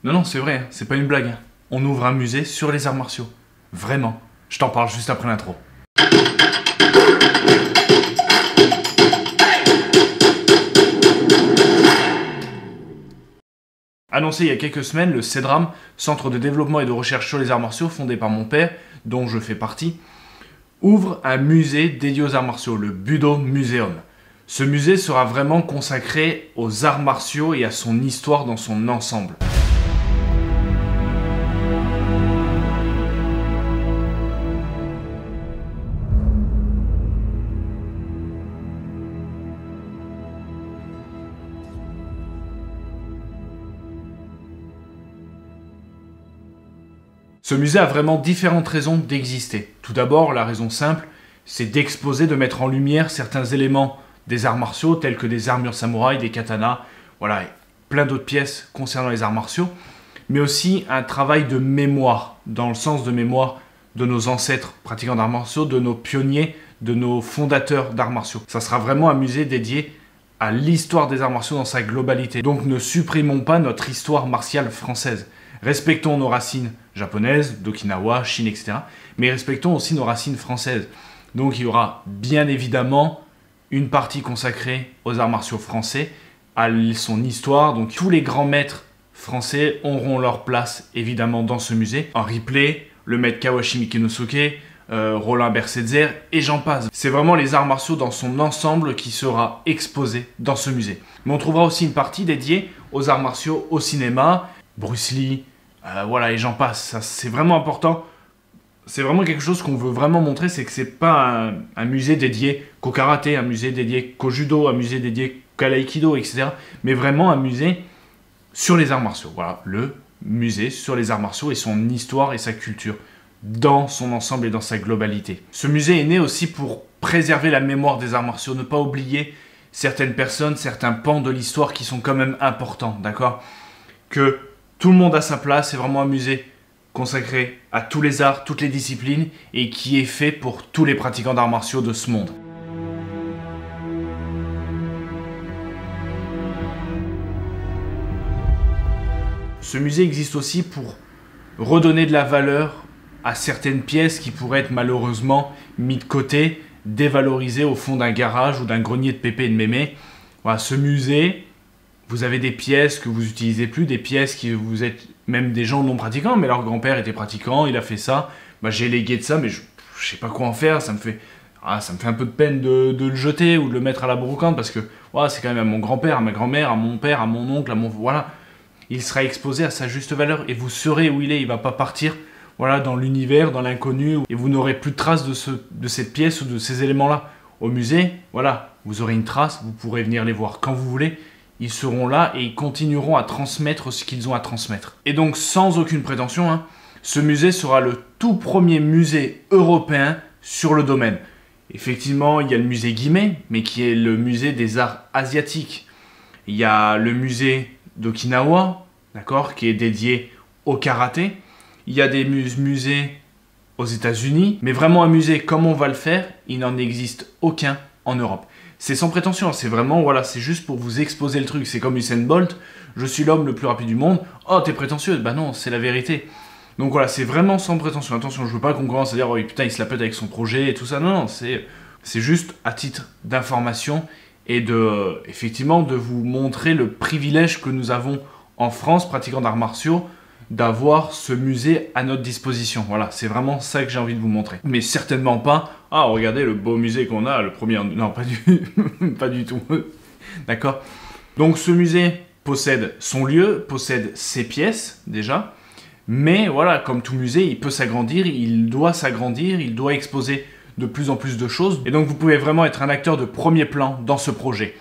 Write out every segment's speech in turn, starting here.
Non, non, c'est vrai, hein, c'est pas une blague. Hein. On ouvre un musée sur les arts martiaux. Vraiment. Je t'en parle juste après l'intro. Annoncé il y a quelques semaines, le CEDRAM, Centre de développement et de recherche sur les arts martiaux, fondé par mon père, dont je fais partie, ouvre un musée dédié aux arts martiaux, le Budo Museum. Ce musée sera vraiment consacré aux arts martiaux et à son histoire dans son ensemble. Ce musée a vraiment différentes raisons d'exister. Tout d'abord, la raison simple, c'est d'exposer, de mettre en lumière certains éléments des arts martiaux, tels que des armures samouraïs, des katanas, voilà, et plein d'autres pièces concernant les arts martiaux, mais aussi un travail de mémoire, dans le sens de mémoire de nos ancêtres pratiquants d'arts martiaux, de nos pionniers, de nos fondateurs d'arts martiaux. Ça sera vraiment un musée dédié à l'histoire des arts martiaux dans sa globalité. Donc ne supprimons pas notre histoire martiale française. Respectons nos racines japonaises, d'Okinawa, Chine, etc. Mais respectons aussi nos racines françaises. Donc il y aura bien évidemment une partie consacrée aux arts martiaux français, à son histoire. Donc tous les grands maîtres français auront leur place évidemment dans ce musée. Henri Play, le maître Kawashi Mikenosuke, Roland Bersetzer et j'en passe. C'est vraiment les arts martiaux dans son ensemble qui sera exposé dans ce musée. Mais on trouvera aussi une partie dédiée aux arts martiaux au cinéma, Bruce Lee, voilà, et j'en passe. C'est vraiment important. C'est vraiment quelque chose qu'on veut vraiment montrer, c'est que c'est pas un musée dédié qu'au karaté, un musée dédié qu'au judo, un musée dédié qu'à l'aïkido, etc. Mais vraiment un musée sur les arts martiaux. Voilà, le musée sur les arts martiaux et son histoire et sa culture dans son ensemble et dans sa globalité. Ce musée est né aussi pour préserver la mémoire des arts martiaux, ne pas oublier certaines personnes, certains pans de l'histoire qui sont quand même importants, d'accord ? Que tout le monde a sa place, c'est vraiment un musée consacré à tous les arts, toutes les disciplines et qui est fait pour tous les pratiquants d'arts martiaux de ce monde. Ce musée existe aussi pour redonner de la valeur à certaines pièces qui pourraient être malheureusement mises de côté, dévalorisées au fond d'un garage ou d'un grenier de pépé et de mémé. Voilà, ce musée, vous avez des pièces que vous n'utilisez plus, des pièces qui vous êtes même des gens non pratiquants, mais leur grand-père était pratiquant, il a fait ça. Bah, j'ai légué de ça, mais je sais pas quoi en faire, ça me fait un peu de peine de le jeter ou de le mettre à la brocante parce que c'est quand même à mon grand-père, à ma grand-mère, à mon père, à mon oncle, à mon... Voilà. Il sera exposé à sa juste valeur et vous saurez où il est, il va pas partir dans l'univers, dans l'inconnu, et vous n'aurez plus de traces de cette pièce ou de ces éléments-là. Au musée, voilà, vous aurez une trace, vous pourrez venir les voir quand vous voulez. Ils seront là et ils continueront à transmettre ce qu'ils ont à transmettre. Et donc, sans aucune prétention, ce musée sera le tout premier musée européen sur le domaine. Effectivement, il y a le musée Guimet, mais qui est le musée des arts asiatiques. Il y a le musée d'Okinawa, d'accord, qui est dédié au karaté. Il y a des musées aux États-Unis, mais vraiment un musée comme on va le faire, il n'en existe aucun en Europe. C'est sans prétention, c'est vraiment, c'est juste pour vous exposer le truc. C'est comme Usain Bolt, je suis l'homme le plus rapide du monde. Oh, t'es prétentieux? Bah non, c'est la vérité. Donc voilà, c'est vraiment sans prétention. Attention, je veux pas qu'on commence à dire, oh putain, il se la pète avec son projet et tout ça. Non, c'est juste à titre d'information et effectivement, de vous montrer le privilège que nous avons en France, pratiquant d'arts martiaux, d'avoir ce musée à notre disposition. Voilà, c'est vraiment ça que j'ai envie de vous montrer. Mais certainement pas, regardez le beau musée qu'on a, le premier... Non, pas du tout. D'accord ? Donc ce musée possède son lieu, possède ses pièces, déjà. Mais voilà, comme tout musée, il peut s'agrandir, il doit exposer de plus en plus de choses. Et donc vous pouvez vraiment être un acteur de premier plan dans ce projet.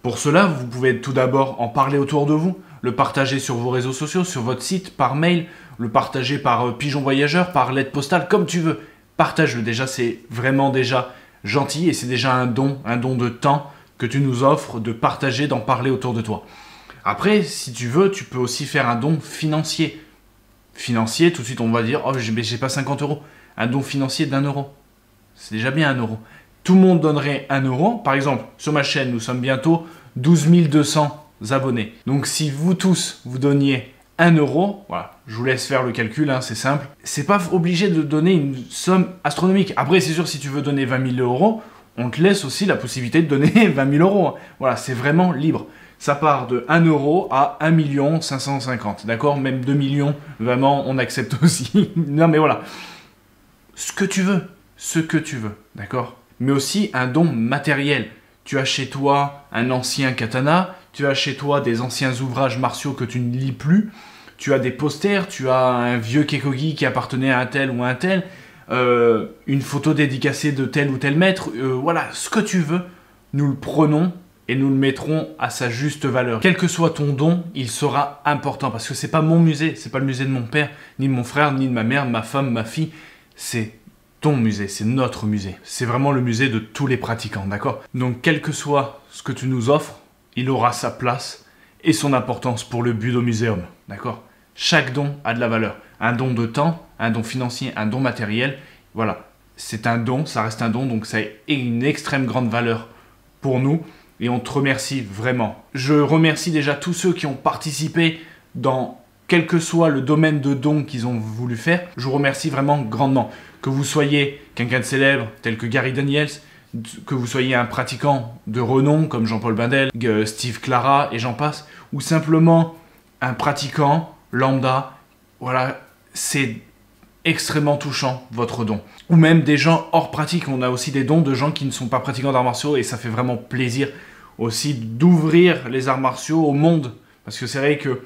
Pour cela, vous pouvez tout d'abord en parler autour de vous, le partager sur vos réseaux sociaux, sur votre site, par mail, le partager par pigeon voyageur, par lettre postale, comme tu veux. Partage-le déjà, c'est vraiment déjà gentil et c'est déjà un don de temps que tu nous offres de partager, d'en parler autour de toi. Après, si tu veux, tu peux aussi faire un don financier. Financier, tout de suite on va dire, j'ai pas 50 €. Un don financier d'1 €. C'est déjà bien 1 €. Tout le monde donnerait 1 €. Par exemple, sur ma chaîne, nous sommes bientôt 12 200 abonnés. Donc si vous tous, vous donniez 1 euro, voilà, je vous laisse faire le calcul, hein, c'est simple. C'est pas obligé de donner une somme astronomique. Après, c'est sûr, si tu veux donner 20 000 euros, on te laisse aussi la possibilité de donner 20 000 euros. Hein. Voilà, c'est vraiment libre. Ça part de 1 euro à 1 550 000, d'accord? Même 2 millions, vraiment, on accepte aussi. Non, mais voilà. Ce que tu veux, d'accord? Mais aussi un don matériel. Tu as chez toi un ancien katana, tu as chez toi des anciens ouvrages martiaux que tu ne lis plus, tu as des posters, tu as un vieux kekogi qui appartenait à un tel ou à un tel, une photo dédicacée de tel ou tel maître, voilà, ce que tu veux, nous le prenons et nous le mettrons à sa juste valeur. Quel que soit ton don, il sera important parce que c'est pas mon musée, c'est pas le musée de mon père, ni de mon frère, ni de ma mère, ma femme, ma fille, c'est ton musée, c'est notre musée. C'est vraiment le musée de tous les pratiquants, d'accord? Donc, quel que soit ce que tu nous offres, il aura sa place et son importance pour le Budo Museum, d'accord? Chaque don a de la valeur. Un don de temps, un don financier, un don matériel, voilà. C'est un don, ça reste un don, donc ça a une extrême grande valeur pour nous et on te remercie vraiment. Je remercie déjà tous ceux qui ont participé dans quel que soit le domaine de don qu'ils ont voulu faire. Je vous remercie vraiment grandement. Que vous soyez quelqu'un de célèbre tel que Gary Daniels, que vous soyez un pratiquant de renom comme Jean-Paul Bindel, Steve Clara et j'en passe, ou simplement un pratiquant lambda, voilà, c'est extrêmement touchant votre don. Ou même des gens hors pratique, on a aussi des dons de gens qui ne sont pas pratiquants d'arts martiaux et ça fait vraiment plaisir aussi d'ouvrir les arts martiaux au monde. Parce que c'est vrai que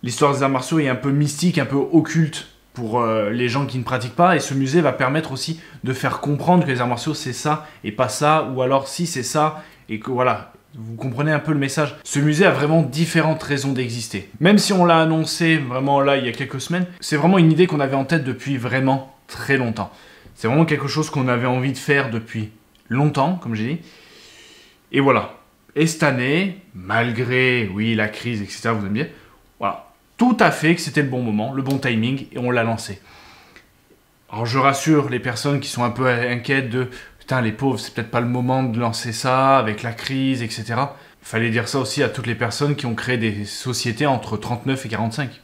l'histoire des arts martiaux est un peu mystique, un peu occulte pour les gens qui ne pratiquent pas, et ce musée va permettre aussi de faire comprendre que les arts martiaux c'est ça et pas ça, ou alors si c'est ça, et que voilà, vous comprenez un peu le message. Ce musée a vraiment différentes raisons d'exister. Même si on l'a annoncé vraiment là il y a quelques semaines, c'est vraiment une idée qu'on avait en tête depuis vraiment très longtemps. C'est vraiment quelque chose qu'on avait envie de faire depuis longtemps, comme j'ai dit. Et voilà. Et cette année, malgré, oui, la crise, etc., vous aimez bien, voilà. Tout à fait que c'était le bon moment, le bon timing, et on l'a lancé. Alors je rassure les personnes qui sont un peu inquiètes de « Putain, les pauvres, c'est peut-être pas le moment de lancer ça, avec la crise, etc. » Il fallait dire ça aussi à toutes les personnes qui ont créé des sociétés entre 39 et 45.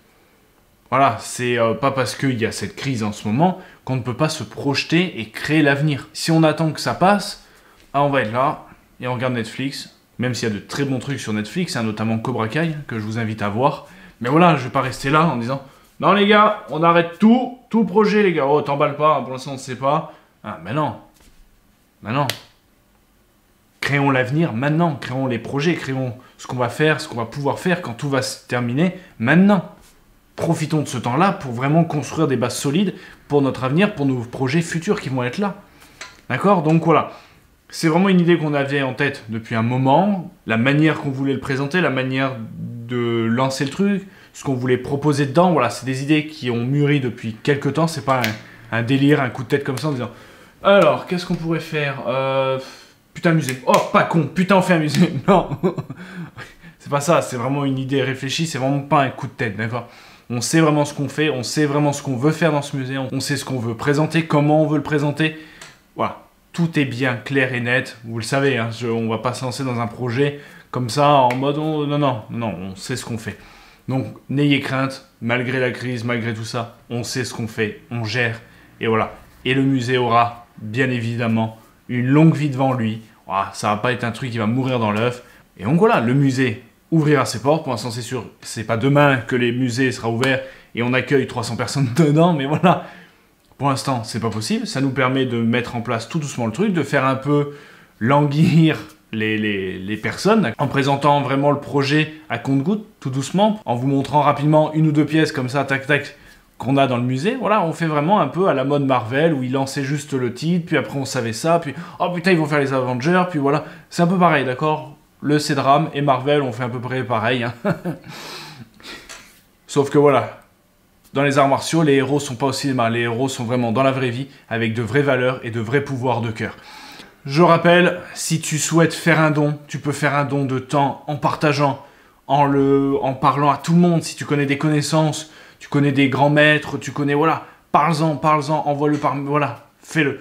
Voilà, c'est pas parce qu'il y a cette crise en ce moment qu'on ne peut pas se projeter et créer l'avenir. Si on attend que ça passe, on va être là, et on regarde Netflix, même s'il y a de très bons trucs sur Netflix, hein, notamment Cobra Kai, que je vous invite à voir. Mais voilà, je vais pas rester là en disant « Non les gars, on arrête tout projet les gars, oh t'emballes pas, pour l'instant on ne sait pas. » Ah mais non, créons l'avenir maintenant, créons les projets, créons ce qu'on va faire, ce qu'on va pouvoir faire quand tout va se terminer maintenant. Profitons de ce temps-là pour vraiment construire des bases solides pour notre avenir, pour nos projets futurs qui vont être là. D'accord? Donc voilà. C'est vraiment une idée qu'on avait en tête depuis un moment, la manière qu'on voulait le présenter, la manière de lancer le truc, ce qu'on voulait proposer dedans, voilà, c'est des idées qui ont mûri depuis quelques temps, c'est pas un délire, un coup de tête comme ça en disant « Alors, qu'est-ce qu'on pourrait faire putain, musée. Oh, pas con, putain, on fait un musée. » Non, c'est pas ça, c'est vraiment une idée réfléchie, c'est vraiment pas un coup de tête, d'accord? On sait vraiment ce qu'on fait, on sait vraiment ce qu'on veut faire dans ce musée, on sait ce qu'on veut présenter, comment on veut le présenter, voilà. Tout est bien clair et net, vous le savez, hein, on va pas se lancer dans un projet comme ça en mode non, on sait ce qu'on fait. Donc n'ayez crainte, malgré la crise, malgré tout ça, on sait ce qu'on fait, on gère, et voilà. Et le musée aura bien évidemment une longue vie devant lui, voilà, ça va pas être un truc qui va mourir dans l'œuf, et donc voilà, le musée ouvrira ses portes, pour l'instant c'est sûr, c'est pas demain que les musées sera ouvert et on accueille 300 personnes dedans, mais voilà. Pour l'instant, c'est pas possible. Ça nous permet de mettre en place tout doucement le truc, de faire un peu languir les personnes, en présentant vraiment le projet à compte-gouttes, tout doucement, en vous montrant rapidement une ou deux pièces comme ça, tac tac, qu'on a dans le musée. Voilà, on fait vraiment un peu à la mode Marvel, où ils lançaient juste le titre, puis après on savait ça, puis oh putain, ils vont faire les Avengers, puis voilà. C'est un peu pareil, d'accord? Le C-Drame et Marvel, on fait à peu près pareil. Hein. Sauf que voilà. Dans les arts martiaux, les héros sont pas au cinéma, les héros sont vraiment dans la vraie vie, avec de vraies valeurs et de vrais pouvoirs de cœur. Je rappelle, si tu souhaites faire un don, tu peux faire un don de temps en partageant, en parlant à tout le monde. Si tu connais des connaissances, tu connais des grands maîtres, tu connais, voilà, parle-en, envoie-le par, voilà, fais-le.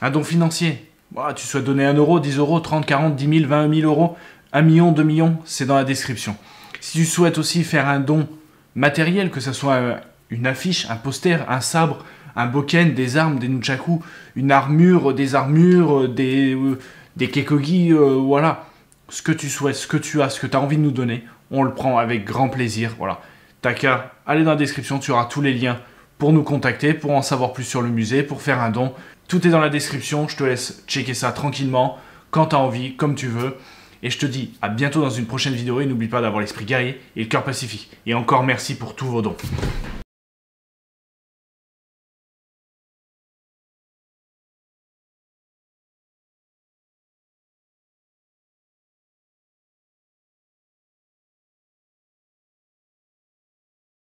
Un don financier, voilà, tu souhaites donner 1 euro, 10 euros, 30, 40, 10 000, 20 000 euros, 1 million, 2 millions, c'est dans la description. Si tu souhaites aussi faire un don matériel, que ce soit une affiche, un poster, un sabre, un bokken, des armes, des nunchaku, une armure, des armures, des kekogi, voilà. Ce que tu souhaites, ce que tu as, ce que tu as envie de nous donner, on le prend avec grand plaisir, voilà. T'as qu'à aller dans la description, tu auras tous les liens pour nous contacter, pour en savoir plus sur le musée, pour faire un don. Tout est dans la description, je te laisse checker ça tranquillement, quand tu as envie, comme tu veux. Et je te dis à bientôt dans une prochaine vidéo et n'oublie pas d'avoir l'esprit guerrier et le cœur pacifique. Et encore merci pour tous vos dons.